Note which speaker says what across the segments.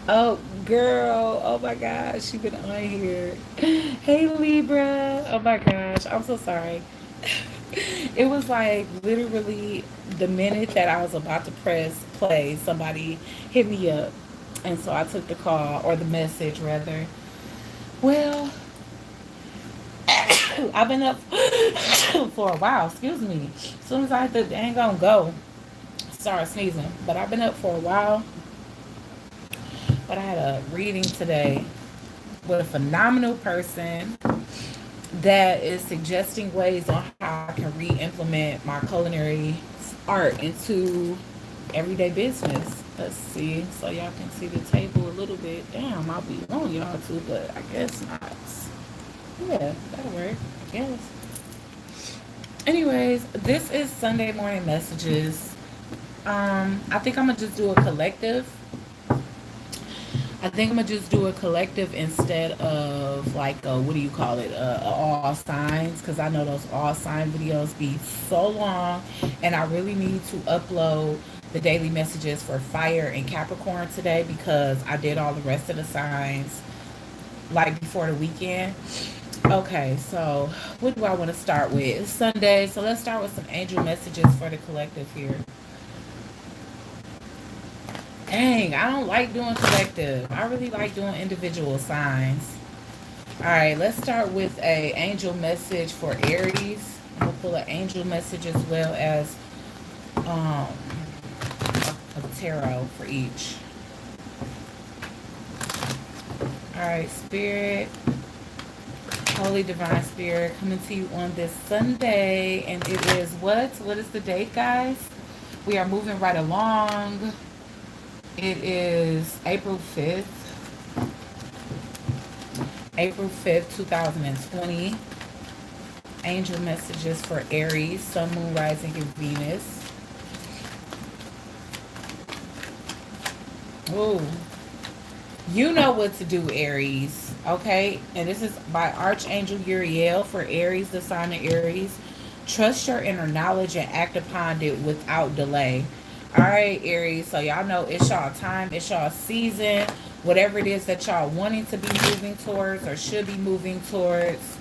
Speaker 1: Oh, girl. Oh my gosh. She been on here. Hey, Libra. Oh my gosh. I'm so sorry. It was like literally the minute that I was about to press play, somebody hit me up. And so I took the call, or the message rather. Well, I've been up for a while. Excuse me. As soon as I hit the dang on go, start sneezing. But I've been up for a while. But I had a reading today with a phenomenal person that is suggesting ways on how I can re-implement my culinary art into everyday business. Let's see, so y'all can see the table a little bit. Damn, I'll be on y'all too, but I guess not. Yeah, that'll work. I guess. Anyways, this is Sunday morning messages. I think I'm gonna just do a collective. I think I'm gonna just do a collective instead of like what do you call it? All signs, because I know those all sign videos be so long, and I really need to upload the daily messages for Fire and Capricorn today because I did all the rest of the signs like before the weekend. Okay, so what do I want to start with? It's Sunday, so let's start with some angel messages for the collective here. Dang, I don't like doing collective. I really like doing individual signs. All right, let's start with a angel message for Aries. I'm gonna pull an angel message as well as um, a tarot for each. All right, Spirit, Holy Divine Spirit, coming to you on this Sunday, and it is what? What is the date, guys? We are moving right along. It is April 5th, 2020. Angel messages for Aries, Sun, Moon, Rising, and Venus. Ooh, you know what to do, Aries. Okay, and this is by Archangel Uriel for Aries, the sign of Aries. Trust your inner knowledge and act upon it without delay. All right, Aries. So y'all know it's y'all time, it's y'all season. Whatever it is that y'all wanting to be moving towards or should be moving towards.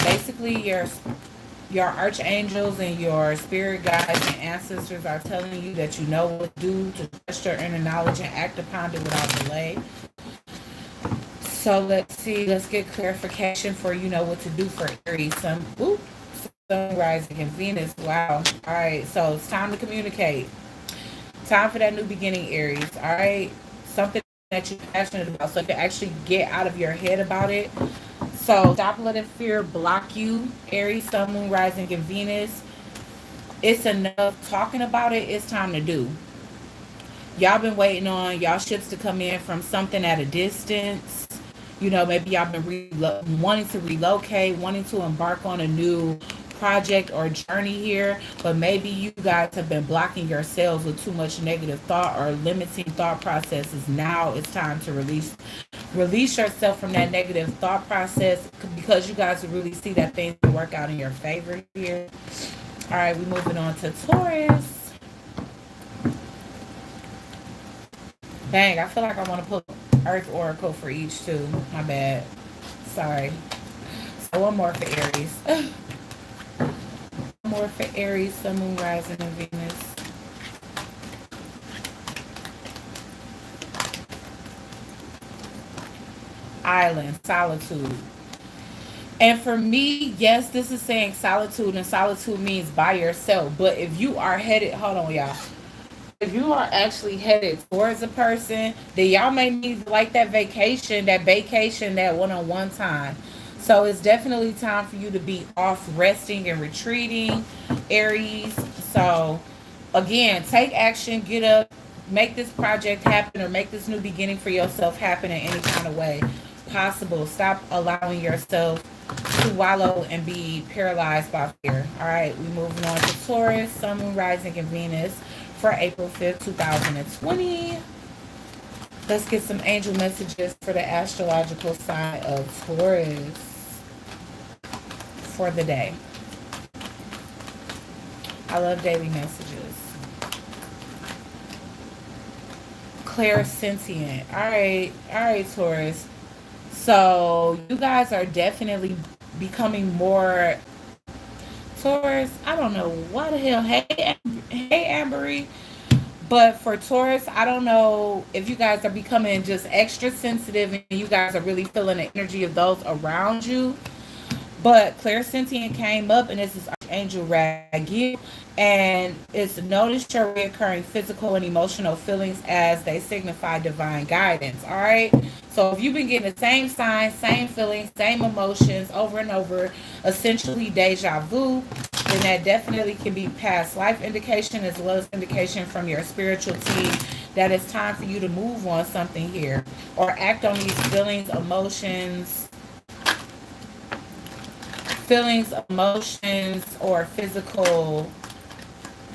Speaker 1: Basically, your archangels and your spirit guides and ancestors are telling you that you know what to do to trust your inner knowledge and act upon it without delay. So let's see, let's get clarification for you know what to do for Aries. Sun rising and Venus. Wow. All right. So it's time to communicate. Time for that new beginning, Aries. All right. Something that you're passionate about. So you can actually get out of your head about it. So stop letting fear block you, Aries, Sun, Moon, Rising, and Venus. It's enough talking about it. It's time to do. Y'all been waiting on y'all ships to come in from something at a distance. You know, maybe y'all been wanting to relocate, wanting to embark on a new project or journey here, but maybe you guys have been blocking yourselves with too much negative thought or limiting thought processes. Now it's time to release yourself from that negative thought process because you guys will really see that things will work out in your favor here. All right, we're moving on to Taurus. Dang, I feel like I want to put Earth Oracle for each too. My bad. Sorry. So one more for Aries. One more for Aries, Sun, Moon, Rising, and Venus. Island, solitude. And for me, yes, this is saying solitude, and solitude means by yourself. But if you are headed, hold on, y'all. If you are actually headed towards a person, then y'all may need like that vacation, that one-on-one time. So it's definitely time for you to be off resting and retreating, Aries. So again, take action, get up, make this project happen or make this new beginning for yourself happen in any kind of way possible. Stop allowing yourself to wallow and be paralyzed by fear. All right, we moving on to Taurus, Sun, Moon, Rising, and Venus for April 5th, 2020. Let's get some angel messages for the astrological sign of Taurus for the day. I love daily messages. Clairsentient. All right, Taurus. So you guys are definitely becoming more Taurus. I don't know what the hell. Hey, Ambery. But for Taurus, I don't know if you guys are becoming just extra sensitive and you guys are really feeling the energy of those around you. But Clairsentient came up, and this is Archangel Raguel, and it's notice your recurring physical and emotional feelings as they signify divine guidance. All right. So if you've been getting the same signs, same feelings, same emotions over and over, essentially deja vu, then that definitely can be past life indication as well as indication from your spiritual team that it's time for you to move on something here or act on these feelings, emotions, or physical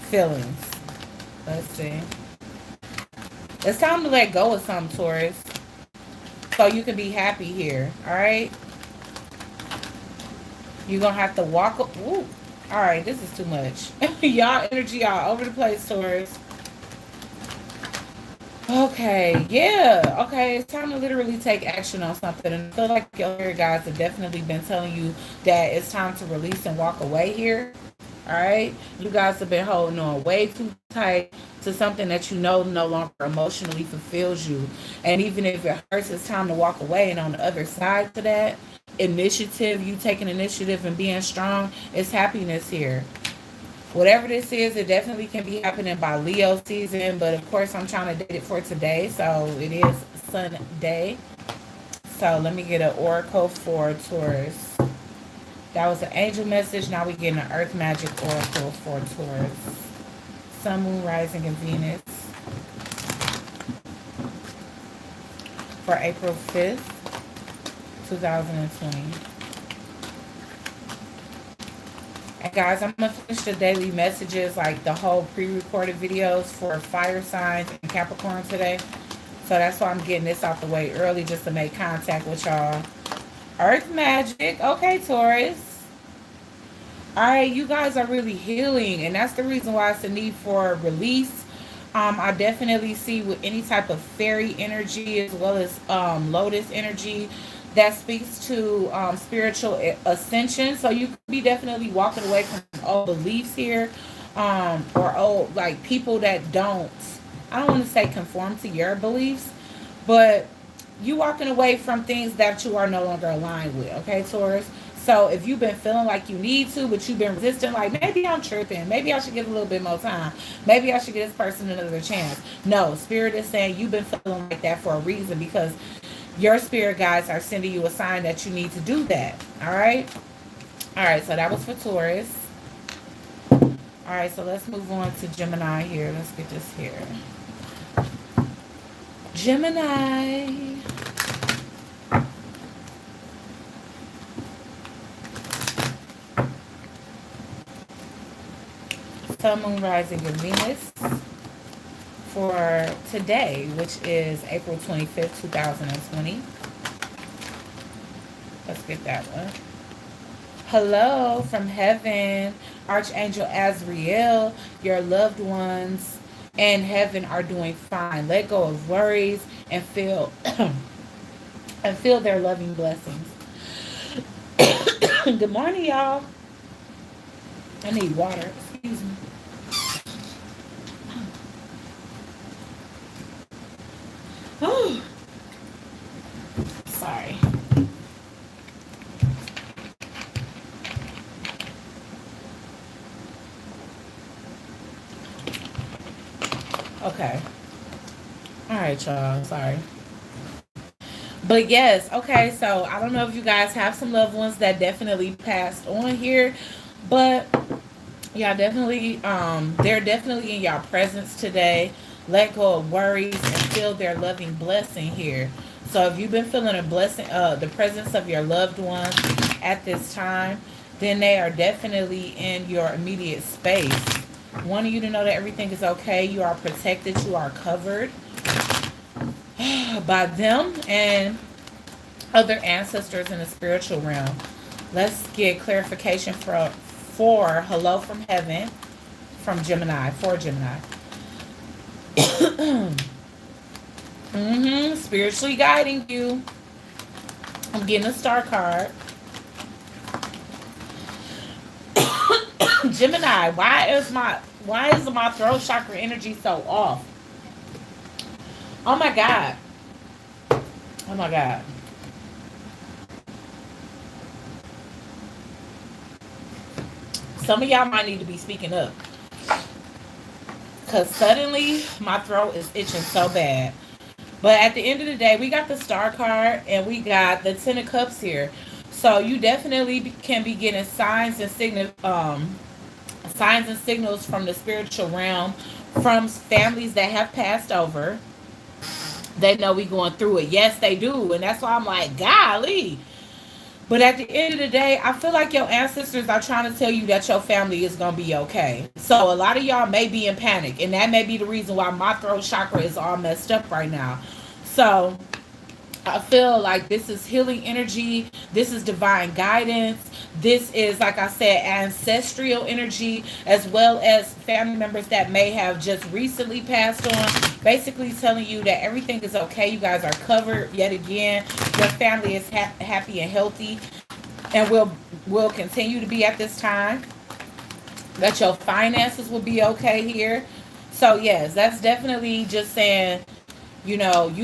Speaker 1: feelings. Let's see. It's time to let go of some, Taurus, so you can be happy here. All right. You're gonna have to walk. Ooh. All right. This is too much. Y'all energy all over the place, Taurus. Okay, yeah. Okay, it's time to literally take action on something. And I feel like your guys have definitely been telling you that it's time to release and walk away here. All right, you guys have been holding on way too tight to something that you know no longer emotionally fulfills you. And even if it hurts, it's time to walk away. And on the other side to that, initiative, you taking initiative and being strong, it's happiness here. Whatever this is, it definitely can be happening by Leo season. But of course, I'm trying to date it for today. So it is Sunday. So let me get an oracle for Taurus. That was an angel message. Now we get an earth magic oracle for Taurus. Sun, moon, rising, and Venus. For April 5th, 2020. And guys, I'm going to finish the daily messages, like the whole pre-recorded videos for fire signs and Capricorn today. So that's why I'm getting this out the way early, just to make contact with y'all. Earth magic. Okay, Taurus. All right, you guys are really healing, and that's the reason why it's a need for release. I definitely see with any type of fairy energy as well as lotus energy that speaks to spiritual ascension. So you could be definitely walking away from old beliefs here, or old, like, people that don't, I don't want to say conform to your beliefs, but you walking away from things that you are no longer aligned with. Okay, Taurus. So if you've been feeling like you need to, but you've been resistant, like, maybe I'm tripping, maybe I should give a little bit more time, maybe I should give this person another chance. No, Spirit is saying you've been feeling like that for a reason, because your spirit guides are sending you a sign that you need to do that. All right. All right. So that was for Taurus. All right. So let's move on to Gemini here. Let's get this here. Gemini. Sun, moon, rising, and Venus for today, which is April 25th, 2020. Let's get that one. Hello from heaven, Archangel Azrael. Your loved ones in heaven are doing fine. Let go of worries and feel and feel their loving blessings. Good morning, y'all. I need water. Excuse me. Oh, sorry. Okay. All right, y'all. Sorry. But yes, okay. So I don't know if you guys have some loved ones that definitely passed on here, but y'all definitely, they're definitely in y'all presence today. Let go of worries and feel their loving blessing here. So if you've been feeling a blessing, the presence of your loved ones at this time, then they are definitely in your immediate space. Wanting you to know that everything is okay. You are protected. You are covered by them and other ancestors in the spiritual realm. Let's get clarification for hello from heaven from Gemini, for Gemini. Spiritually guiding you. I'm getting a star card. Gemini, why is my throat chakra energy so off? Oh my god. Oh my god. Some of y'all might need to be speaking up. Cause suddenly my throat is itching so bad. But at the end of the day, we got the star card and we got the Ten of Cups here. So you definitely can be getting signs and signals from the spiritual realm, from families that have passed over. They know we going through it. Yes, they do. And that's why I'm like, golly. But at the end of the day, I feel like your ancestors are trying to tell you that your family is going to be okay. So a lot of y'all may be in panic. And that may be the reason why my throat chakra is all messed up right now. So I feel like this is healing energy. This is divine guidance. This is, like I said, ancestral energy, as well as family members that may have just recently passed on. Basically telling you that everything is okay. You guys are covered yet again. Your family is happy and healthy and will continue to be at this time. That your finances will be okay here. So, yes, that's definitely just saying, you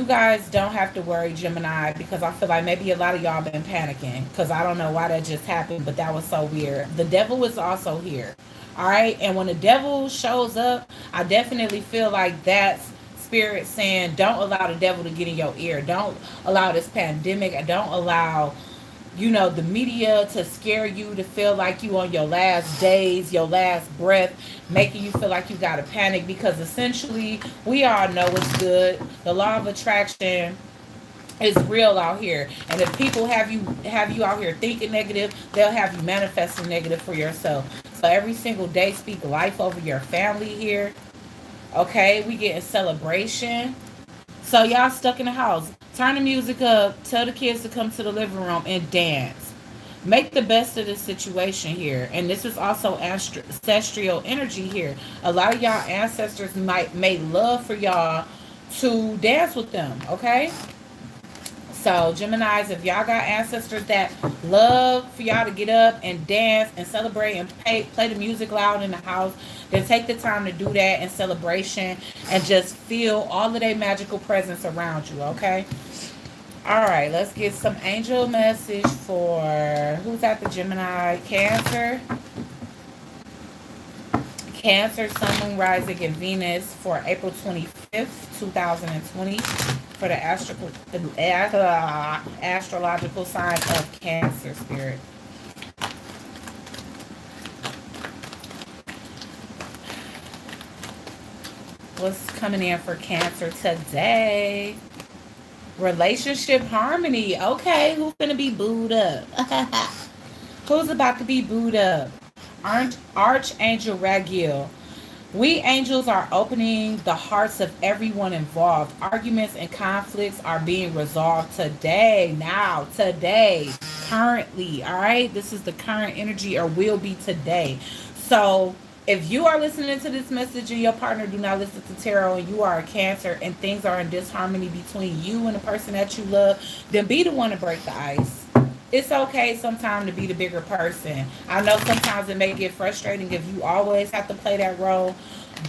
Speaker 1: guys don't have to worry, Gemini, because I feel like maybe a lot of y'all been panicking because I don't know why that just happened, but that was so weird. The devil is also here. All right. And when the devil shows up, I definitely feel like that's spirit saying, don't allow the devil to get in your ear. Don't allow this pandemic. And don't allow the media to scare you to feel like you on your last days, your last breath, making you feel like you got to panic, because essentially we all know it's good. The law of attraction is real out here. And if people have you out here thinking negative, they'll have you manifesting negative for yourself. So every single day, speak life over your family here. Okay, we get a celebration. So y'all stuck in the house, turn the music up, tell the kids to come to the living room and dance. Make the best of the situation here. And this is also ancestral energy here. A lot of y'all ancestors may love for y'all to dance with them, okay? So, Geminis, if y'all got ancestors that love for y'all to get up and dance and celebrate and play the music loud in the house, then take the time to do that in celebration and just feel all of their magical presence around you, okay? All right, let's get some angel message for who's at the Gemini? Cancer, Sun, Moon, Rising, and Venus for April 25th, 2020 for the astrological sign of Cancer, Spirit. What's coming in for Cancer today? Relationship harmony. Okay, who's going to be booed up? Who's about to be booed up? Archangel Raguel. We angels are opening the hearts of everyone involved. Arguments and conflicts are being resolved today, currently. All right, this is the current energy, or will be today. So if you are listening to this message and your partner do not listen to tarot, and you are a Cancer and things are in disharmony between you and the person that you love, then be the one to break the ice. It's okay sometimes to be the bigger person. I know sometimes it may get frustrating if you always have to play that role,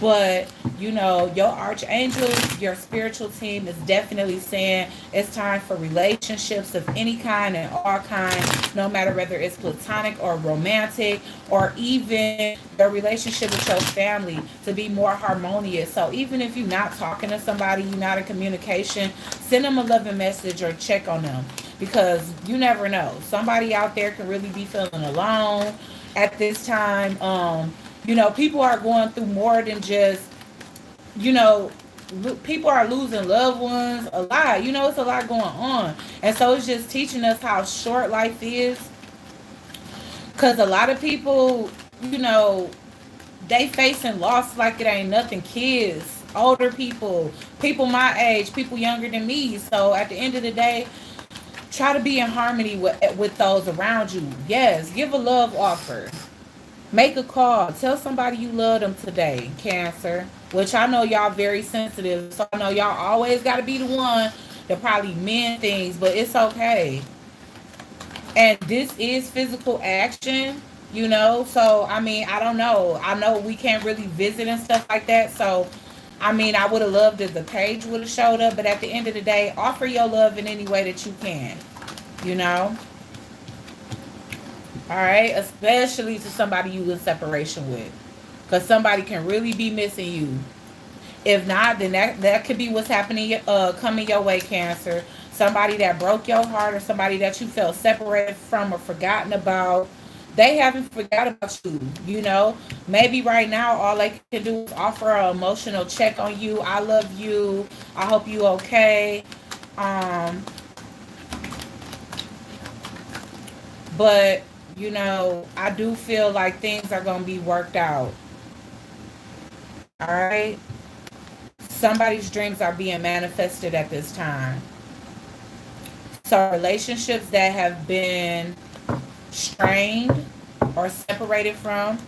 Speaker 1: but your archangel, your spiritual team is definitely saying it's time for relationships of any kind and all kinds, no matter whether it's platonic or romantic, or even the relationship with your family, to be more harmonious. So even if you're not talking to somebody, you're not in communication, send them a loving message or check on them, because you never know. Somebody out there can really be feeling alone at this time. People are going through more than just, people are losing loved ones a lot. It's a lot going on. And so it's just teaching us how short life is. Because a lot of people, they facing loss like it ain't nothing. Kids, older people my age, people younger than me. So at the end of the day, try to be in harmony with those around you. Yes, give a love offer. Make a call. Tell somebody you love them today, Cancer. Which I know y'all very sensitive. So I know y'all always got to be the one to probably mend things. But it's okay. And this is physical action, you know. So I mean, I don't know. I know we can't really visit and stuff like that. So I mean, I would have loved if the page would have showed up. But at the end of the day, offer your love in any way that you can, you know. All right, especially to somebody you in separation with, because somebody can really be missing you. If not, then that could be what's happening, coming your way, Cancer. Somebody that broke your heart, or somebody that you felt separated from or forgotten about. They haven't forgot about you. You know, maybe right now all they can do is offer an emotional check on you. I love you. I hope you okay. Um, but you know, I do feel like things are gonna be worked out. All right. Somebody's dreams are being manifested at this time. So relationships that have been strained or separated from,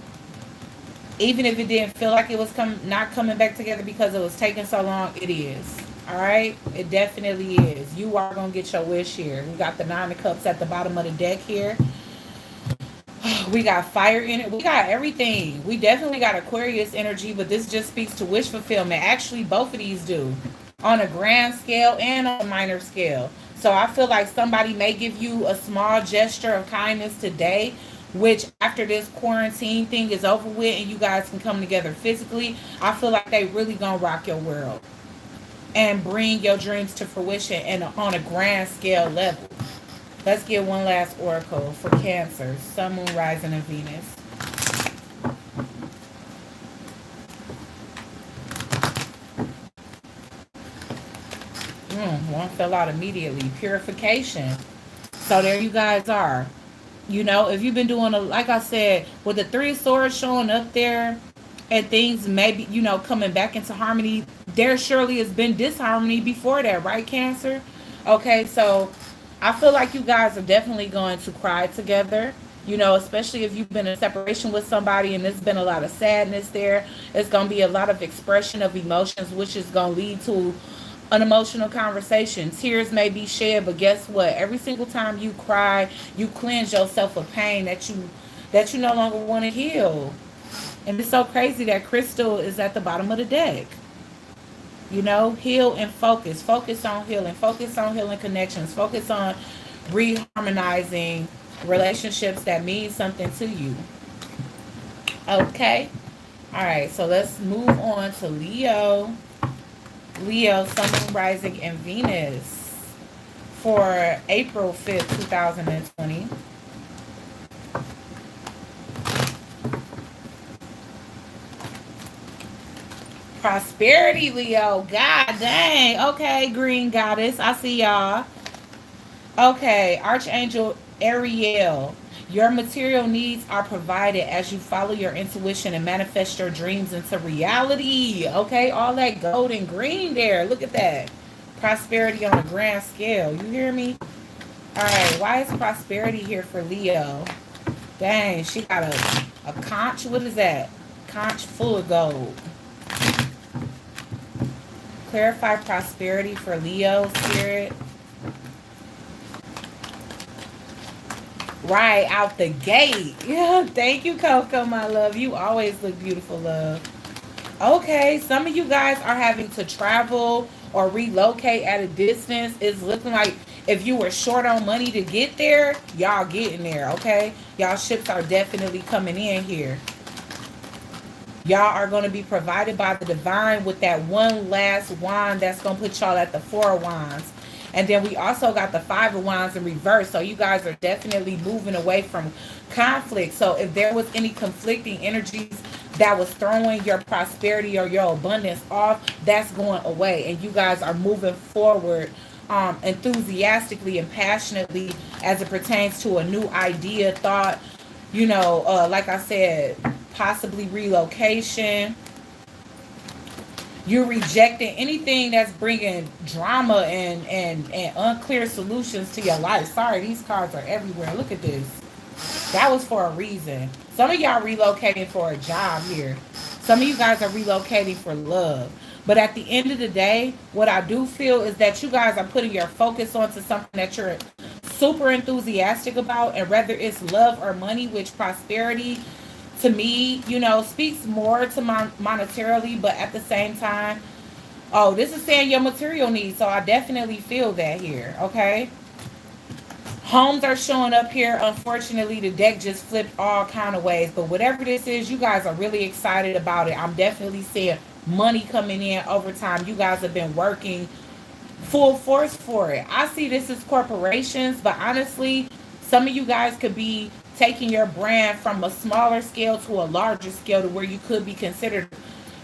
Speaker 1: even if it didn't feel like it was not coming back together because it was taking so long, it is. All right, it definitely is. You are gonna get your wish here. We got the 9 of Cups at the bottom of the deck here. We got fire in it. We got everything. We definitely got Aquarius energy, but this just speaks to wish fulfillment. Actually, both of these do, on a grand scale and on a minor scale. So I feel like somebody may give you a small gesture of kindness today, which after this quarantine thing is over with and you guys can come together physically, I feel like they really gonna rock your world and bring your dreams to fruition and on a grand scale level. Let's get one last oracle for Cancer, Sun, Moon, Rising, and Venus. One fell out immediately. Purification. So there you guys are. You know, if you've been doing like I said, with the 3 of Swords showing up there and things maybe, you know, coming back into harmony, there surely has been disharmony before that, right, Cancer? Okay, so I feel like you guys are definitely going to cry together. You know, especially if you've been in separation with somebody and there's been a lot of sadness there. It's going to be a lot of expression of emotions, which is going to lead to an emotional conversation. Tears may be shed, but guess what? Every single time you cry, you cleanse yourself of pain that you no longer want to heal. And it's so crazy that Crystal is at the bottom of the deck. You know, heal and focus. Focus on healing. Focus on healing connections. Focus on reharmonizing relationships that mean something to you. Okay. All right. So let's move on to Leo. Leo, Sun, Moon, Rising, and Venus for April 5th, 2020. Prosperity, Leo. God dang. Okay, Green Goddess. I see y'all. Okay, Archangel Ariel. Your material needs are provided as you follow your intuition and manifest your dreams into reality. Okay, all that gold and green there. Look at that. Prosperity on a grand scale. You hear me? All right, why is prosperity here for Leo? Dang, she got a conch. What is that? Conch full of gold. Clarify prosperity for Leo, Spirit. Right out the gate. Yeah, thank you, Coco, my love. You always look beautiful, love. Okay, some of you guys are having to travel or relocate at a distance. It's looking like if you were short on money to get there, y'all getting there, okay? Y'all ships are definitely coming in here. Y'all are going to be provided by the divine with that one last wand that's going to put y'all at the 4 of Wands. And then we also got the 5 of Wands in reverse. So you guys are definitely moving away from conflict. So if there was any conflicting energies that was throwing your prosperity or your abundance off, that's going away. And you guys are moving forward enthusiastically and passionately as it pertains to a new idea, thought, you know, like I said, possibly relocation. You're rejecting anything that's bringing drama and unclear solutions to your life. Sorry, these cards are everywhere. Look at this. That was for a reason. Some of y'all relocating for a job here. Some of you guys are relocating for love. But at the end of the day, what I do feel is that you guys are putting your focus onto something that you're super enthusiastic about, and whether it's love or money, which prosperity to me, speaks more to monetarily, but at the same time, oh, this is saying your material needs, so I definitely feel that here, okay? Homes are showing up here. Unfortunately, the deck just flipped all kind of ways. But whatever this is, you guys are really excited about it. I'm definitely seeing money coming in over time. You guys have been working full force for it. I see this as corporations, but honestly, some of you guys could be taking your brand from a smaller scale to a larger scale to where you could be considered,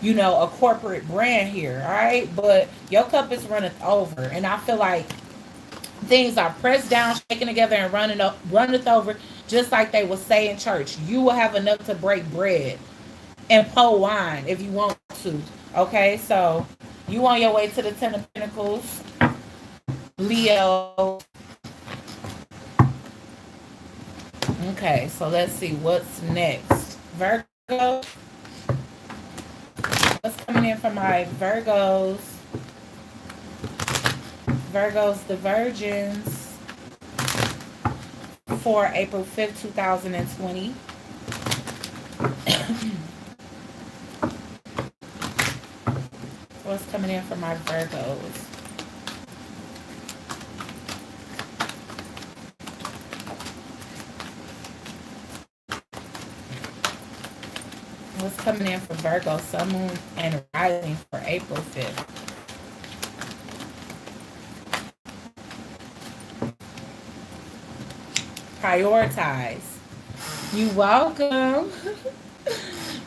Speaker 1: a corporate brand here. All right. But your cup is running over. And I feel like things are pressed down, shaken together, and runneth over, just like they will say in church. You will have enough to break bread and pour wine if you want to. Okay, so you on your way to the Ten of Pentacles, Leo. Okay, so let's see what's next. Virgo. What's coming in for my Virgos? Virgos, the Virgins, for April 5th, 2020. What's coming in for my Virgos? What's coming in for Virgo, Sun, Moon, and Rising for April 5th? Prioritize. You welcome.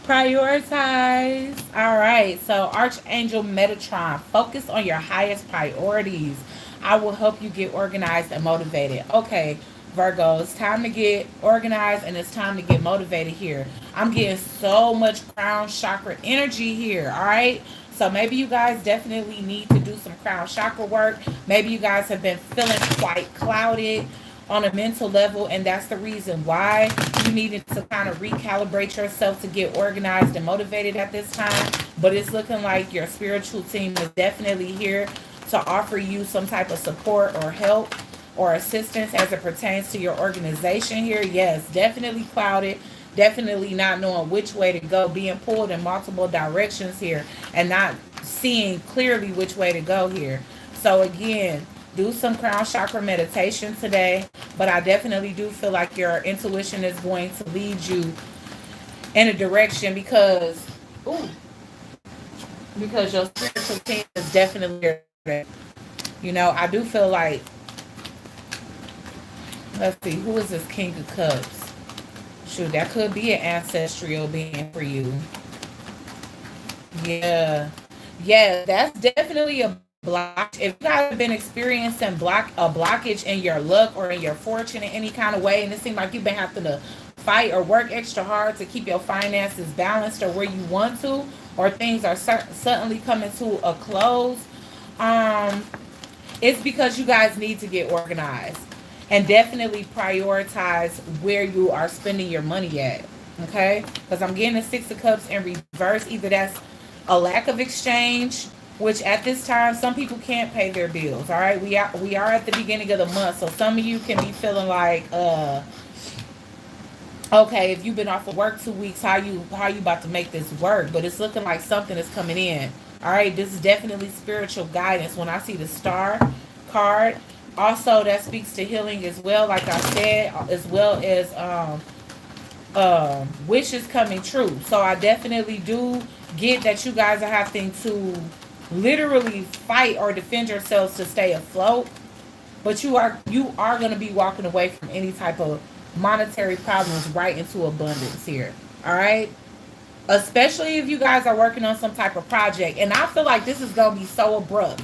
Speaker 1: Prioritize. All right. So Archangel Metatron, focus on your highest priorities. I will help you get organized and motivated. Okay, Virgo, it's time to get organized and it's time to get motivated here. I'm getting so much crown chakra energy here. All right. So maybe you guys definitely need to do some crown chakra work. Maybe you guys have been feeling quite clouded on a mental level, and that's the reason why you needed to kind of recalibrate yourself to get organized and motivated at this time. But it's looking like your spiritual team is definitely here to offer you some type of support or help or assistance as it pertains to your organization here. Yes, definitely clouded, definitely not knowing which way to go, being pulled in multiple directions here and not seeing clearly which way to go here. So again, do some crown chakra meditation today, but I definitely do feel like your intuition is going to lead you in a direction because your spiritual team is definitely there. I do feel like, let's see, who is this King of Cups? Shoot, that could be an ancestral being for you. Yeah, that's definitely a block. If you guys have been experiencing a blockage in your luck or in your fortune in any kind of way, and it seems like you've been having to fight or work extra hard to keep your finances balanced or where you want to, or things are suddenly coming to a close, it's because you guys need to get organized and definitely prioritize where you are spending your money at. Okay, because I'm getting the Six of Cups in reverse. Either that's a lack of exchange, which at this time some people can't pay their bills. All right, we are at the beginning of the month, so some of you can be feeling like okay, if you've been off of work 2 weeks, how you about to make this work? But it's looking like something is coming in. All right, this is definitely spiritual guidance when I see the Star card. Also, that speaks to healing as well, like I said, as well as wishes coming true. So I definitely do get that you guys are having to literally fight or defend yourselves to stay afloat, but you are going to be walking away from any type of monetary problems right into abundance here. All right, especially if you guys are working on some type of project, and I feel like this is going to be so abrupt.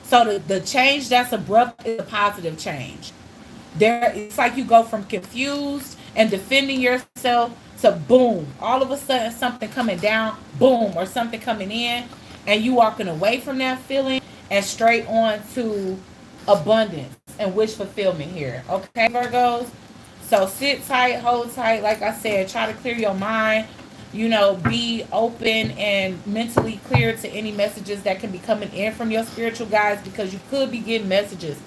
Speaker 1: So the change that's abrupt is a positive change. It's like you go from confused and defending yourself to boom, all of a sudden something coming down, boom, or something coming in, and you walking away from that feeling and straight on to abundance and wish fulfillment here. Okay, Virgos? So sit tight, hold tight. Like I said, try to clear your mind. Be open and mentally clear to any messages that can be coming in from your spiritual guides, because you could be getting messages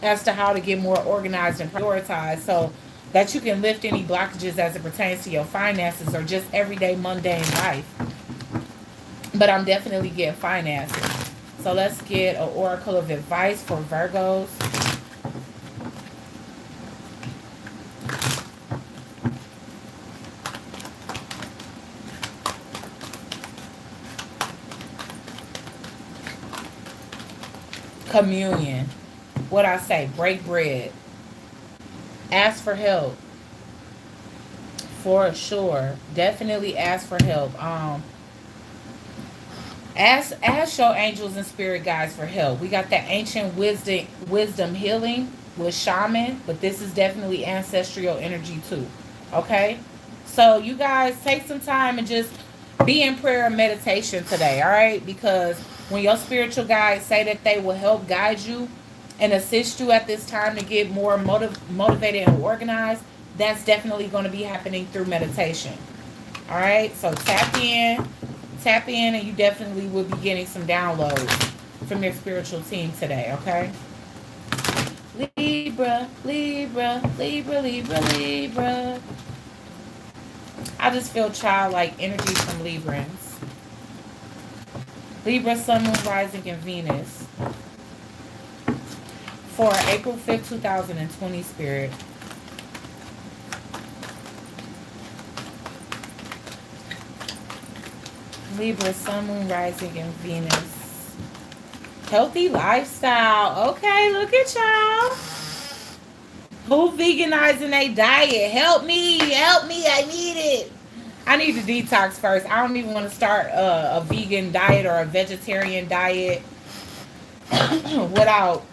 Speaker 1: as to how to get more organized and prioritized, so that you can lift any blockages as it pertains to your finances or just everyday mundane life. But I'm definitely getting finances. So let's get an oracle of advice for Virgos. Communion. What I say? Break bread. Ask for help. For sure. Definitely ask for help. Ask your angels and spirit guides for help. We got that ancient wisdom healing with shaman, but this is definitely ancestral energy too. Okay? So you guys take some time and just be in prayer and meditation today, all right? Because when your spiritual guides say that they will help guide you and assist you at this time to get more motivated and organized, that's definitely going to be happening through meditation. All right? So tap in, and you definitely will be getting some downloads from your spiritual team today, okay? Libra, Libra, Libra, Libra, Libra. I just feel childlike energy from Librans. Libra, Sun, Moon, Rising, and Venus. For April 5th, 2020 spirit. Libra, Sun, Moon, Rising, and Venus. Healthy lifestyle. Okay, look at y'all. Who veganizing a diet? Help me, I need it. I need to detox first. I don't even want to start a vegan diet or a vegetarian diet without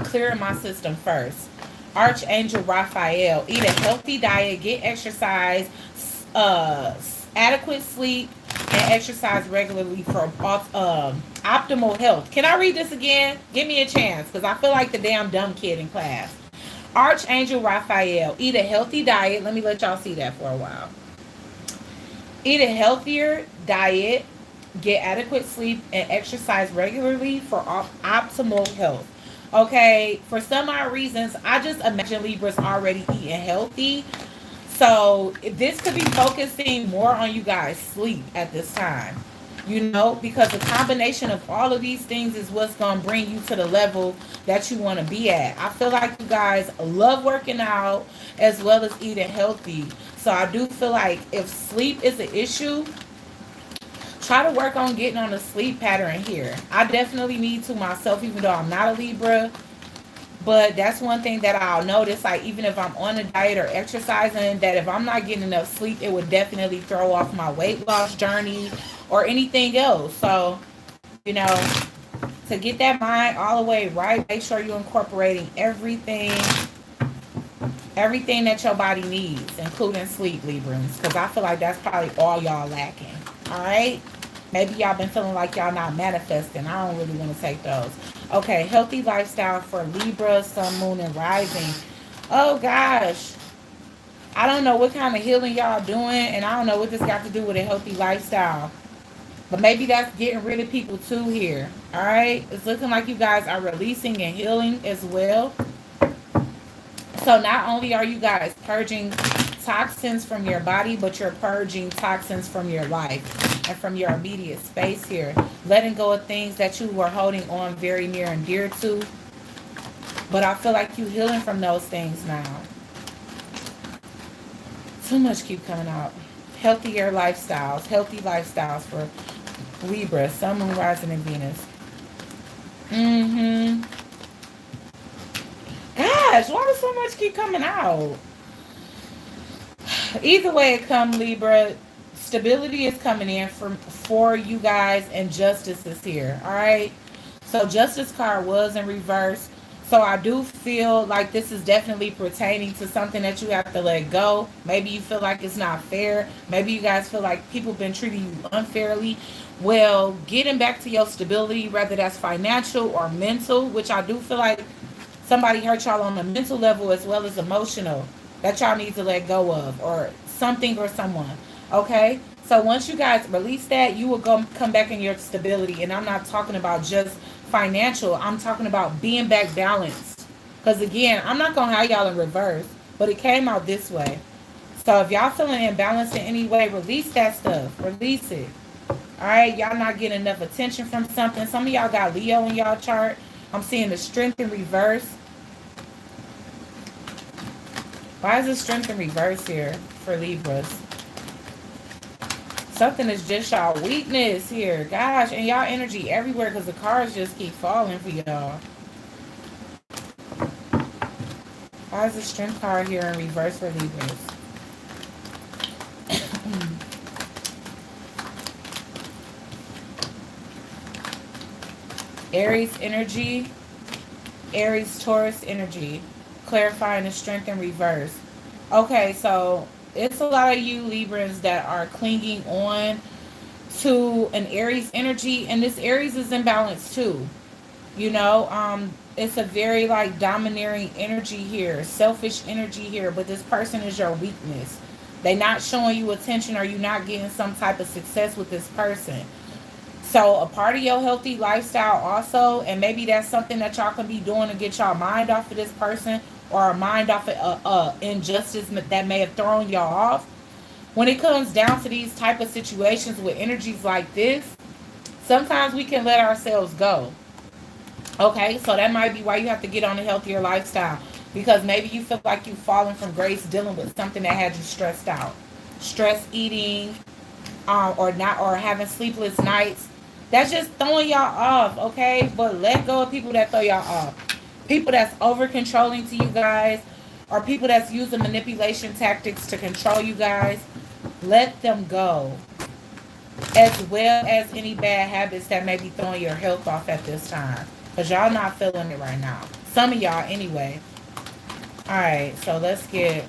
Speaker 1: clearing my system first. Archangel Raphael. Eat a healthy diet, get exercise, adequate sleep, and exercise regularly for optimal health. Can I read this again? Give me a chance, because I feel like the damn dumb kid in class. Archangel Raphael. Eat a healthy diet. Let me let y'all see that for a while. Eat a healthier diet, get adequate sleep, and exercise regularly for optimal health. Okay, for some odd reasons, I just imagine Libra's already eating healthy. So this could be focusing more on you guys' sleep at this time. Because the combination of all of these things is what's going to bring you to the level that you want to be at. I feel like you guys love working out as well as eating healthy. So I do feel like if sleep is an issue, try to work on getting on a sleep pattern here. I definitely need to myself, even though I'm not a Libra. But that's one thing that I'll notice, like even if I'm on a diet or exercising, that if I'm not getting enough sleep, it would definitely throw off my weight loss journey or anything else. So, to get that mind all the way right, make sure you're incorporating everything that your body needs, including sleep, Librans, because I feel like that's probably all y'all lacking. All right? Maybe y'all been feeling like y'all not manifesting. I don't really want to take those. Okay, healthy lifestyle for Libra, Sun, Moon, and Rising. Oh, gosh. I don't know what kind of healing y'all doing, and I don't know what this got to do with a healthy lifestyle. But maybe that's getting rid of people too here. All right? It's looking like you guys are releasing and healing as well. So not only are you guys purging toxins from your body, but you're purging toxins from your life and from your immediate space here. Letting go of things that you were holding on very near and dear to. But I feel like you're healing from those things now. Too much keep coming out. Healthier lifestyles. Healthy lifestyles for Libra, Sun, Moon, Rising, and Venus. Gosh, why does so much keep coming out? Either way it come, Libra, stability is coming in for you guys, and justice is here. All right. So justice card was in reverse. So I do feel like this is definitely pertaining to something that you have to let go. Maybe you feel like it's not fair. Maybe you guys feel like people have been treating you unfairly. Well, getting back to your stability, whether that's financial or mental, which I do feel like somebody hurt y'all on the mental level as well as emotional. that y'all need to let go of, or something or someone. Okay? So once you guys release that, you will go come back in your stability. And I'm not talking about just financial. I'm talking about being back balanced. Because again, I'm not gonna have y'all in reverse, but it came out this way. So if y'all feeling imbalanced in any way, release that stuff. Release it. Alright, y'all not getting enough attention from something. Some of y'all got Leo in y'all chart. I'm seeing the strength in reverse. Why is the strength in reverse here for Libras? Something is just y'all weakness here. Gosh, and y'all energy everywhere because the cards just keep falling for y'all. Why is the strength card here in reverse for Libras? Aries energy. Aries Taurus energy. Clarifying the strength in reverse. Okay, so it's a lot of you Librans that are clinging on to an Aries energy, and this Aries is imbalanced too. You know, it's a very like domineering energy here, selfish energy here, but this person is your weakness. They not showing you attention, or you not getting some type of success with this person. So a part of your healthy lifestyle also, and maybe that's something that y'all can be doing to get y'all mind off of this person, or a mind off of injustice that may have thrown y'all off. When it comes down to these type of situations with energies like this, sometimes we can let ourselves go. Okay, so that might be why you have to get on a healthier lifestyle, because maybe you feel like you've fallen from grace dealing with something that had you stressed out, stress eating, or not, or having sleepless nights. That's just throwing y'all off, okay? But let go of people that throw y'all off. People that's over controlling to you guys, or people that's using manipulation tactics to control you guys. Let them go. As well as any bad habits that may be throwing your health off at this time. Because y'all not feeling it right now. Some of y'all anyway. Alright, so let's get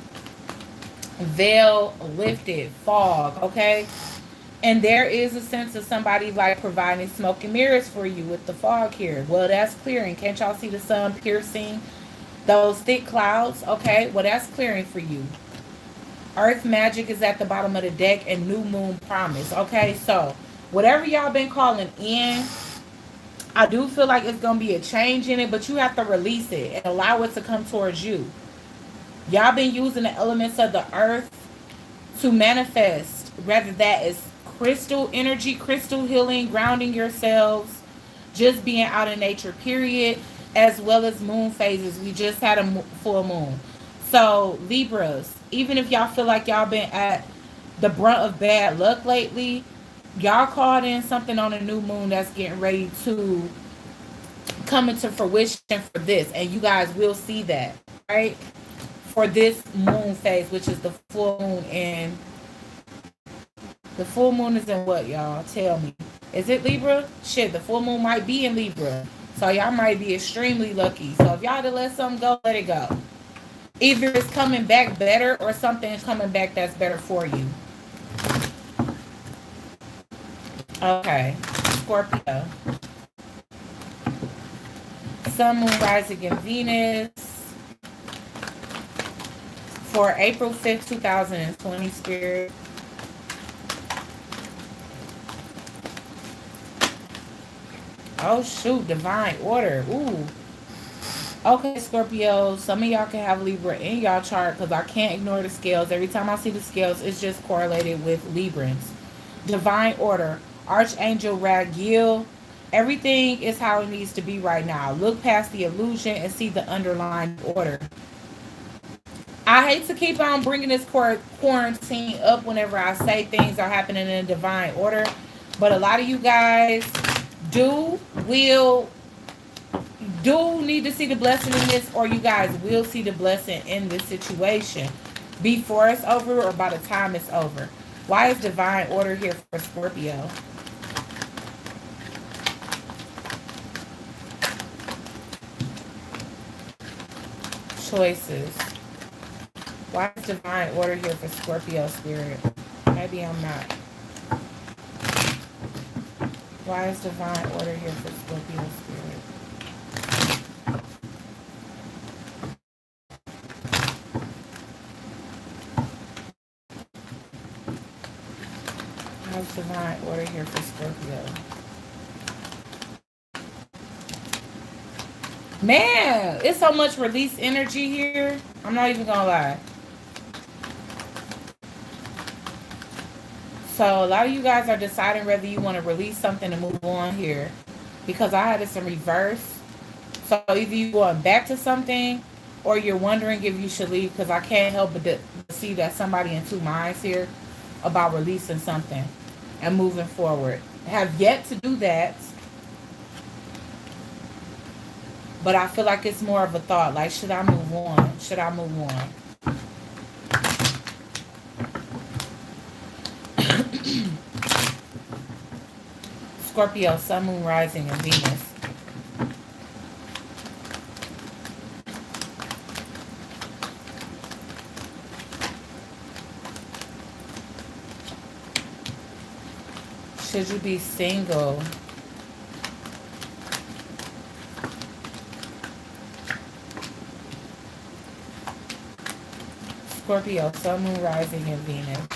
Speaker 1: veil lifted, fog, okay? And there is a sense of somebody like providing smoke and mirrors for you with the fog here. Well, that's clearing. Can't y'all see the sun piercing those thick clouds? Okay, well, that's clearing for you. Earth magic is at the bottom of the deck, and new moon promise. Okay, so whatever y'all been calling in, I do feel like it's going to be a change in it, but you have to release it and allow it to come towards you. Y'all been using the elements of the earth to manifest, whether that is crystal energy, crystal healing, grounding yourselves, just being out in nature, period, as well as moon phases. We just had a full moon. So, Libras, even if y'all feel like y'all been at the brunt of bad luck lately, y'all called in something on a new moon that's getting ready to come into fruition for this. And you guys will see that, right? For this moon phase, which is the full moon. And the full moon is in what, y'all? Tell me. Is it Libra? Shit, the full moon might be in Libra. So y'all might be extremely lucky. So if y'all to let something go, let it go. Either it's coming back better, or something is coming back that's better for you. Okay. Scorpio. Sun, moon, rising in Venus. For April 5th, 2020, Spirit. Oh, shoot. Divine order. Ooh. Okay, Scorpio, some of y'all can have Libra in y'all chart, because I can't ignore the scales. Every time I see the scales, it's just correlated with Librans. Divine order. Archangel Raguel. Everything is how it needs to be right now. Look past the illusion and see the underlying order. I hate to keep on bringing this quarantine up whenever I say things are happening in divine order, but a lot of you guys do need to see the blessing in this, or you guys will see the blessing in this situation before it's over, or by the time it's over. Why is divine order here for Scorpio? Choices. Why is divine order here for Scorpio, Spirit? Maybe I'm not. Why is divine order here for Scorpio, Spirit? How's divine order here for Scorpio? Man, it's so much release energy here. I'm not even gonna lie. So a lot of you guys are deciding whether you want to release something and move on here. Because I had this in reverse. So either you're going back to something or you're wondering if you should leave, because I can't help but to see that somebody in two minds here about releasing something and moving forward. Have yet to do that. But I feel like it's more of a thought. Like, should I move on? Should I move on? Scorpio, Sun, Moon, Rising, and Venus. Should you be single? Scorpio, Sun, Moon, Rising, and Venus.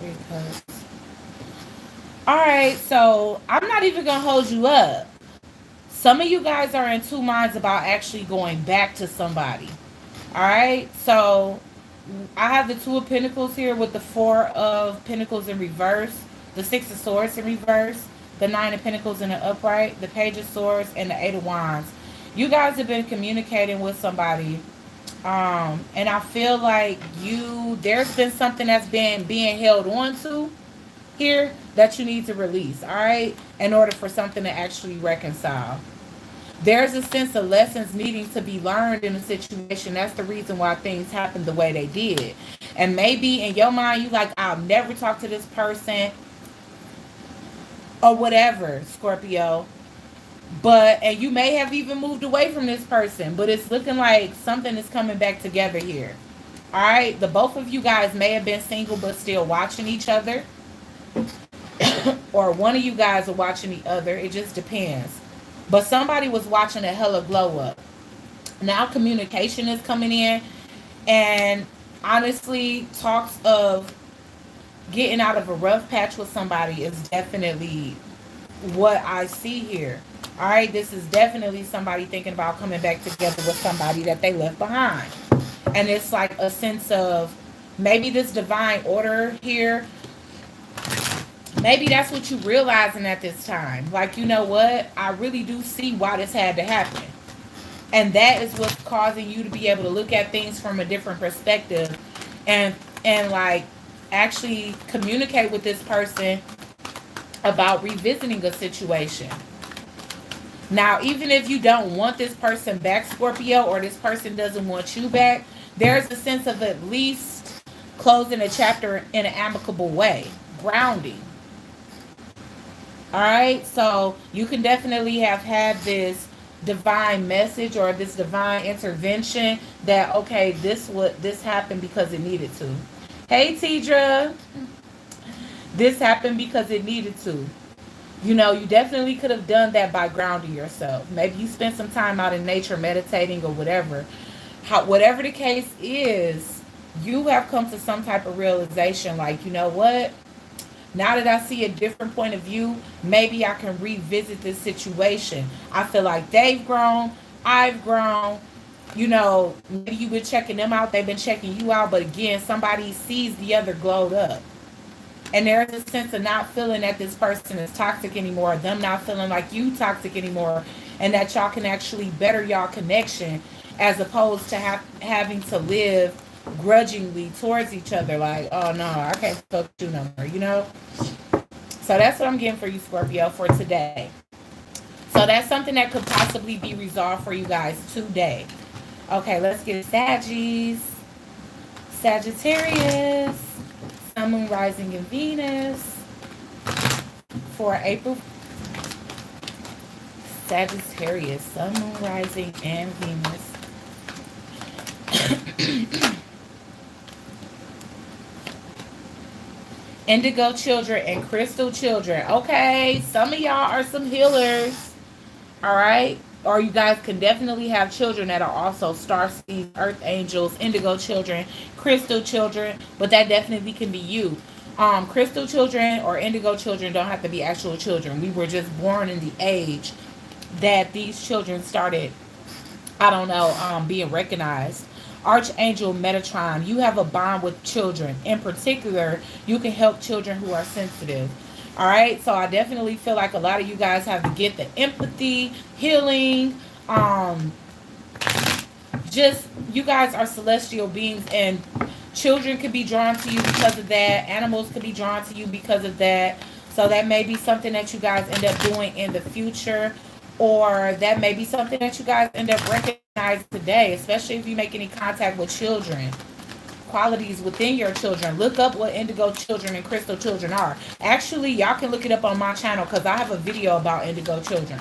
Speaker 1: Because, all right, so I'm not even gonna hold you up. Some of you guys are in two minds about actually going back to somebody. All right, so I have the Two of Pentacles here with the Four of Pentacles in reverse, the Six of Swords in reverse, the Nine of Pentacles in the upright, the Page of Swords, and the Eight of Wands. You guys have been communicating with somebody, and I feel like there's been something that's been being held on to here that you need to release, all right, in order for something to actually reconcile. There's a sense of lessons needing to be learned in a situation. That's the reason why things happened the way they did. And maybe in your mind, you like, I'll never talk to this person or whatever, Scorpio. And you may have even moved away from this person, but it's looking like something is coming back together here. All right, the both of you guys may have been single but still watching each other. Or one of you guys are watching the other. It just depends. But somebody was watching a hella glow up. Now communication is coming in. And honestly, talks of getting out of a rough patch with somebody is definitely what I see here. All right, this is definitely somebody thinking about coming back together with somebody that they left behind. And it's like a sense of maybe this divine order here. Maybe that's what you're realizing at this time. Like, you know what? I really do see why this had to happen. And that is what's causing you to be able to look at things from a different perspective and like actually communicate with this person about revisiting a situation. Now, even if you don't want this person back, Scorpio, or this person doesn't want you back, there's a sense of at least closing a chapter in an amicable way. Grounding. All right, so you can definitely have had this divine message or this divine intervention that, okay, this happened because it needed to. Hey, Tidra. This happened because it needed to. You know, you definitely could have done that by grounding yourself. Maybe you spent some time out in nature meditating or whatever. Whatever the case is, you have come to some type of realization like, you know what? Now that I see a different point of view, maybe I can revisit this situation. I feel like they've grown. I've grown. You know, maybe you've been checking them out. They've been checking you out. But again, somebody sees the other glowed up. And there's a sense of not feeling that this person is toxic anymore. Them not feeling like you toxic anymore. And that y'all can actually better y'all connection as opposed to having to live grudgingly towards each other. Like, oh no, I can't fuck you no more, you know? So that's what I'm getting for you, Scorpio, for today. So that's something that could possibly be resolved for you guys today. Okay, let's get Sagittarius. Sun, Moon, Rising, and Venus for April. Sagittarius, Sun, Moon, Rising, and Venus. Indigo children and crystal children. Okay, some of y'all are some healers. All right. or you guys can definitely have children that are also star seeds, earth angels, indigo children, crystal children, but that definitely can be you. Crystal children or indigo children don't have to be actual children. We were just born in the age that these children started, I don't know, being recognized. Archangel Metatron, you have a bond with children. In particular, you can help children who are sensitive. All right, so I definitely feel like a lot of you guys have to get the empathy, healing, just you guys are celestial beings, and children could be drawn to you because of that. Animals could be drawn to you because of that. So that may be something that you guys end up doing in the future, or that may be something that you guys end up recognizing today, especially if you make any contact with children. Qualities within your children. Look up what indigo children and crystal children are. Actually, y'all can look it up on my channel because I have a video about indigo children.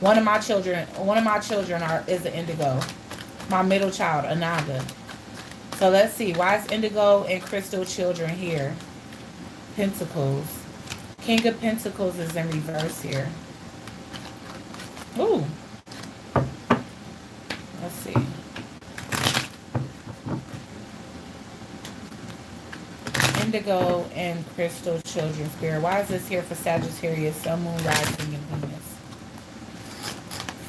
Speaker 1: One of my children is an indigo. My middle child, Ananda. So let's see. Why is indigo and crystal children here? Pentacles. King of Pentacles is in reverse here. Ooh. Let's see. Indigo and crystal children spirit. Why is this here for Sagittarius, Sun, Moon, Rising, and Venus?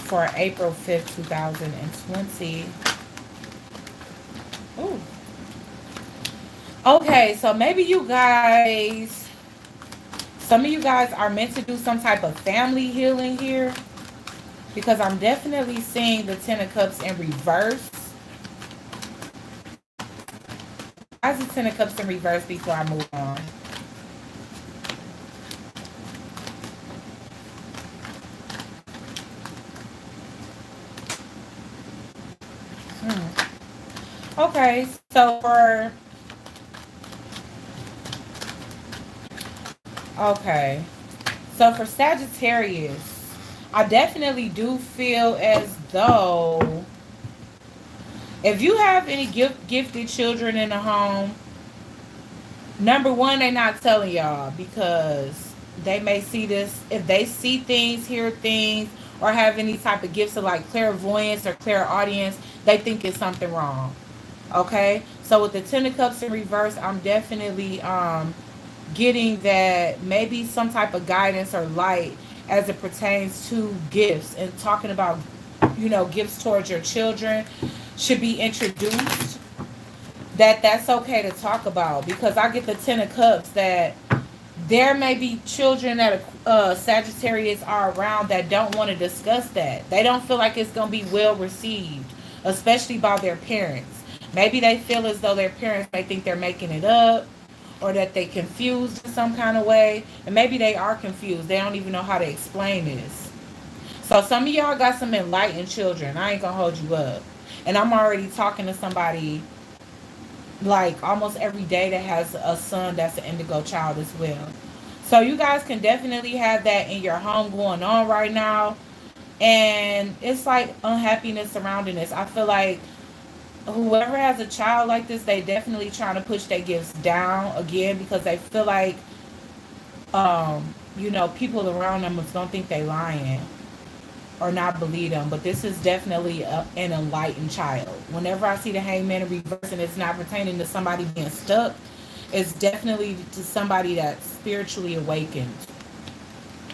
Speaker 1: For April 5th, 2020. Ooh. Okay, so maybe you guys, some of you guys are meant to do some type of family healing here, because I'm definitely seeing the Ten of Cups in reverse. Why is the Ten of Cups in reverse before I move on? Okay, so for... Okay. So for Sagittarius, I definitely do feel as though if you have any gifted children in the home, number one, they're not telling y'all because they may see this. If they see things, hear things, or have any type of gifts of like clairvoyance or clairaudience, they think it's something wrong. Okay? So with the Ten of Cups in reverse, I'm definitely getting that maybe some type of guidance or light as it pertains to gifts, and talking about, gifts towards your children should be introduced. That's okay to talk about, because I get the Ten of Cups that there may be children that Sagittarius are around that don't want to discuss that. They don't feel like it's going to be well received, especially by their parents. Maybe they feel as though their parents may think they're making it up, or that they confused in some kind of way. And maybe they are confused. They don't even know how to explain this. So some of y'all got some enlightened children. I ain't going to hold you up. And I'm already talking to somebody like almost every day that has a son that's an indigo child as well. So you guys can definitely have that in your home going on right now. And it's like unhappiness surrounding this. I feel like whoever has a child like this, they definitely trying to push their gifts down again, because they feel like people around them is gonna think they lying or not believe them. But this is definitely an enlightened child. Whenever I see the Hangman in reverse and it's not pertaining to somebody being stuck, it's definitely to somebody that's spiritually awakened.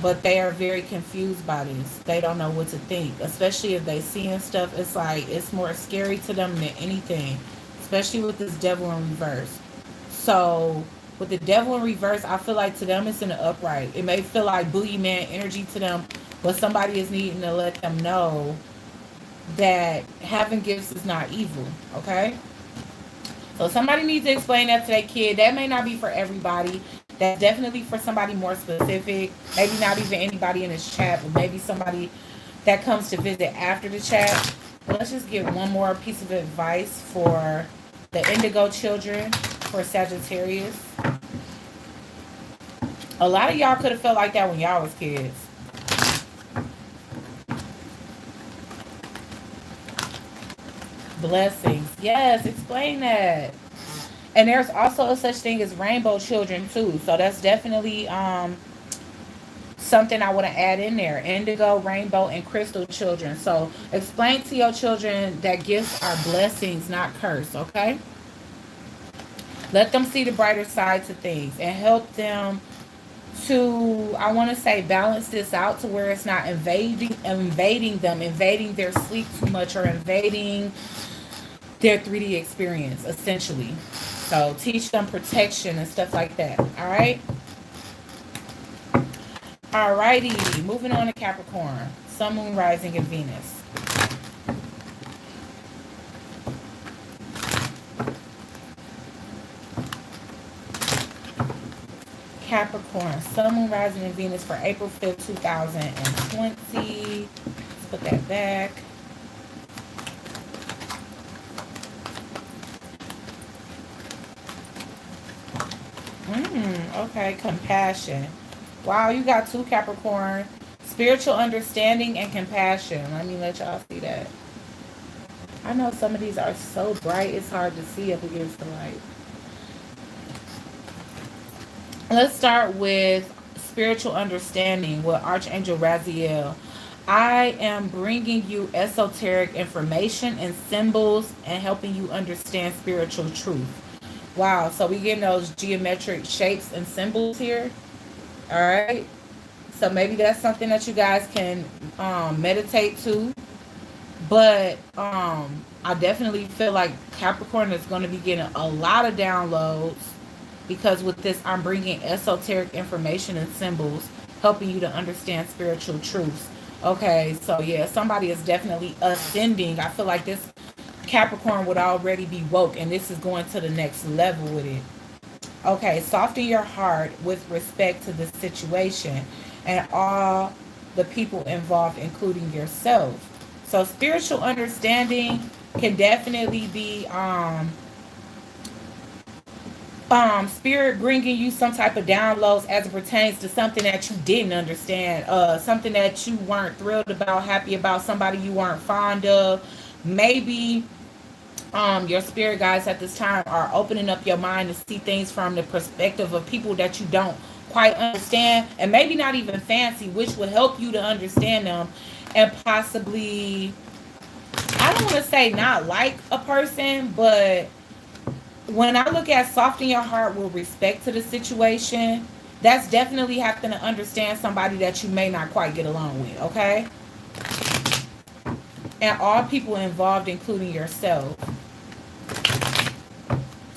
Speaker 1: But they are very confused by this. They don't know what to think. Especially if they seeing stuff, it's like it's more scary to them than anything. Especially with this devil in reverse. So with the devil in reverse, I feel like to them it's in the upright. It may feel like boogeyman energy to them, but somebody is needing to let them know that having gifts is not evil. Okay? So somebody needs to explain that to their kid. That may not be for everybody. That's definitely for somebody more specific. Maybe not even anybody in this chat, but maybe somebody that comes to visit after the chat. But let's just get one more piece of advice for the indigo children, for Sagittarius. A lot of y'all could have felt like that when y'all was kids. Blessings. Yes, explain that. And there's also a such thing as rainbow children too. So that's definitely something I want to add in there. Indigo, rainbow, and crystal children. So explain to your children that gifts are blessings, not curse, okay? Let them see the brighter side to things and help them to, I want to say, balance this out to where it's not invading them, invading their sleep too much, or invading their 3D experience, essentially. So teach them protection and stuff like that. All right. Alrighty, moving on to Capricorn, Sun, Moon, Rising, and Venus. Capricorn, Sun, Moon, Rising, and Venus for April 5th, 2020. Let's put that back. Okay, compassion. Wow, you got 2 Capricorn. Spiritual understanding and compassion. Let me let y'all see that. I know some of these are so bright, it's hard to see up against the light. Let's start with spiritual understanding with Archangel Raziel. I am bringing you esoteric information and symbols and helping you understand spiritual truth. Wow, so we getting those geometric shapes and symbols here. All right. So maybe that's something that you guys can meditate to. But I definitely feel like Capricorn is going to be getting a lot of downloads, because with this, I'm bringing esoteric information and symbols, helping you to understand spiritual truths. Okay, so yeah, somebody is definitely ascending. I feel like this Capricorn would already be woke, and this is going to the next level with it. Okay, soften your heart with respect to the situation and all the people involved, including yourself. So spiritual understanding can definitely be spirit bringing you some type of downloads as it pertains to something that you didn't understand, something that you weren't thrilled about, happy about, somebody you weren't fond of. Maybe your spirit guides at this time are opening up your mind to see things from the perspective of people that you don't quite understand, and maybe not even fancy, which would help you to understand them and possibly, I don't want to say not like a person, but when I look at soften your heart with respect to the situation, that's definitely having to understand somebody that you may not quite get along with, okay? And all people involved, including yourself.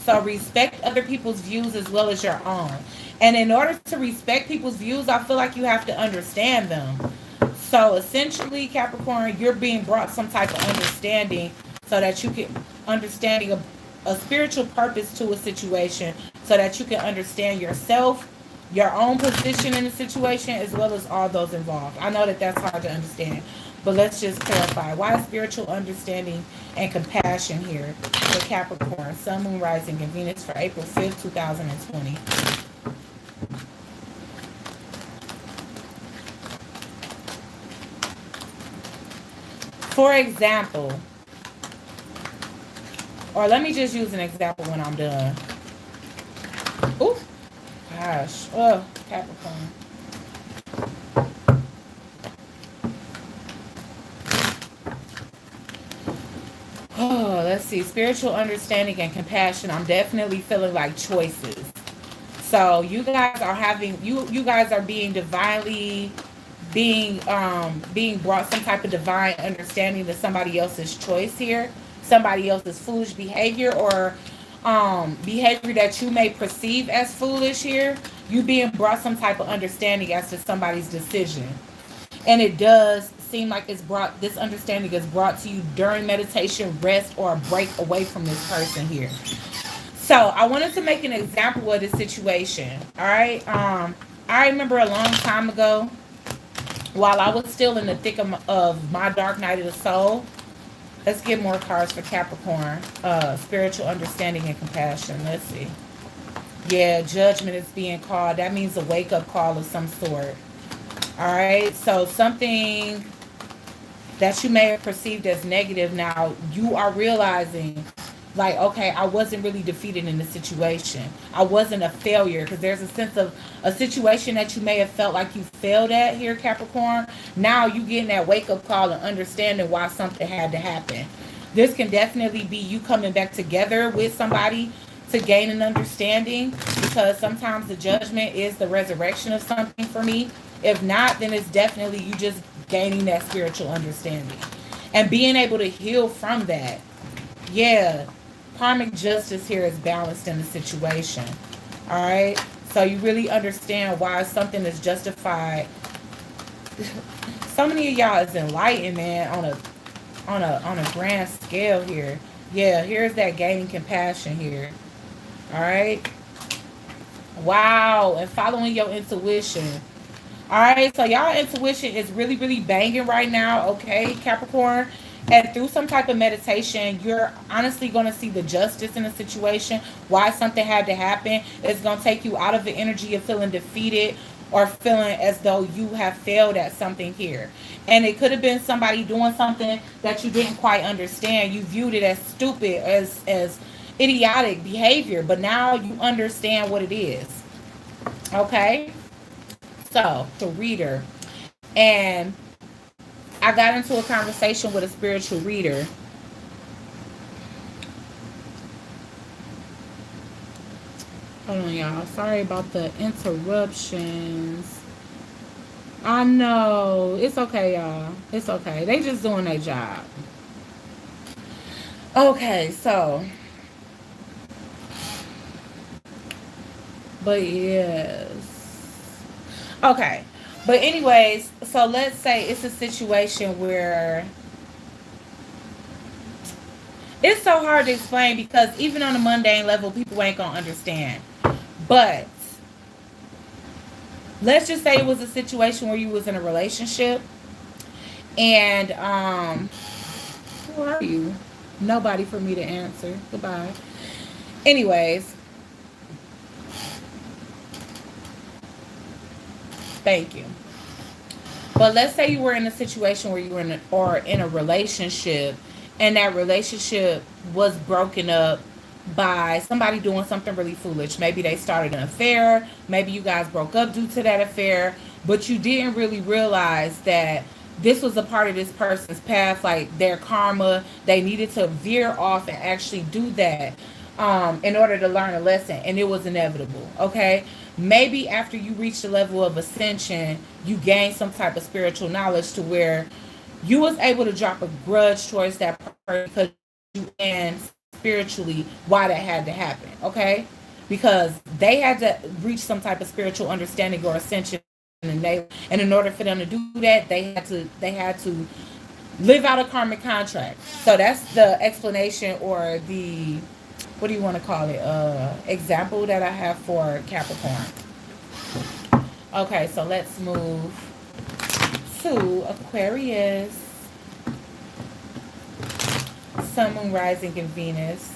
Speaker 1: So respect other people's views as well as your own. And in order to respect people's views, I feel like you have to understand them. So essentially, Capricorn, you're being brought some type of understanding so that you can understanding a spiritual purpose to a situation, so that you can understand yourself, your own position in the situation, as well as all those involved. I know that that's hard to understand, but let's just clarify. Why spiritual understanding and compassion here for Capricorn, Sun, Moon, Rising, and Venus for April 5th, 2020. For example, or let me just use an example when I'm done. Ooh, gosh. Oh, Capricorn. Oh, let's see. Spiritual understanding and compassion. I'm definitely feeling like choices. So you guys are having, you guys are being divinely, being brought some type of divine understanding to somebody else's choice here, somebody else's foolish behavior, or behavior that you may perceive as foolish here. You being brought some type of understanding as to somebody's decision. And it does seem like it's brought, this understanding is brought to you during meditation, rest, or a break away from this person here. So I wanted to make an example of this situation. All right. I remember a long time ago, while I was still in the thick of my dark night of the soul. Let's get more cards for Capricorn. Spiritual understanding and compassion. Let's see. Yeah, judgment is being called. That means a wake-up call of some sort. All right. So something that you may have perceived as negative, now you are realizing like, okay, I wasn't really defeated in the situation. I wasn't a failure, because there's a sense of a situation that you may have felt like you failed at here, Capricorn. Now you getting that wake up call and understanding why something had to happen. This can definitely be you coming back together with somebody to gain an understanding, because sometimes the judgment is the resurrection of something for me. If not, then it's definitely you just gaining that spiritual understanding and being able to heal from that. Yeah, karmic justice here is balanced in the situation. All right, so you really understand why something is justified. So many of y'all is enlightened, man, on a grand scale here. Yeah, here's that gaining compassion here. All right. Wow, and following your intuition. All right, so y'all intuition is really, really banging right now, okay, Capricorn? And through some type of meditation, you're honestly going to see the justice in the situation, why something had to happen. It's going to take you out of the energy of feeling defeated or feeling as though you have failed at something here. And it could have been somebody doing something that you didn't quite understand. You viewed it as stupid, as idiotic behavior, but now you understand what it is. Okay? So, the reader. And I got into a conversation with a spiritual reader. Hold on, y'all. Sorry about the interruptions. I know. It's okay, y'all. It's okay. They just doing their job. Okay, so. But yes. Okay. But anyways, so let's say it's a situation where it's so hard to explain, because even on a mundane level, people ain't gonna understand. But let's just say it was a situation where you was in a relationship and who are you? Nobody for me to answer. Goodbye. Anyways, thank you. But let's say you were in a situation where you were in a relationship, and that relationship was broken up by somebody doing something really foolish. Maybe they started an affair, maybe you guys broke up due to that affair, but you didn't really realize that this was a part of this person's path, like their karma. They needed to veer off and actually do that in order to learn a lesson, and it was inevitable. Okay, maybe after you reach the level of ascension, you gain some type of spiritual knowledge to where you was able to drop a grudge towards that person, because you and spiritually why that had to happen. Okay, because they had to reach some type of spiritual understanding or ascension, and in order for them to do that, they had to live out a karmic contract. So that's the explanation, or the, what do you want to call it, example that I have for Capricorn. Okay, so let's move to Aquarius, Sun, Moon, Rising, and Venus.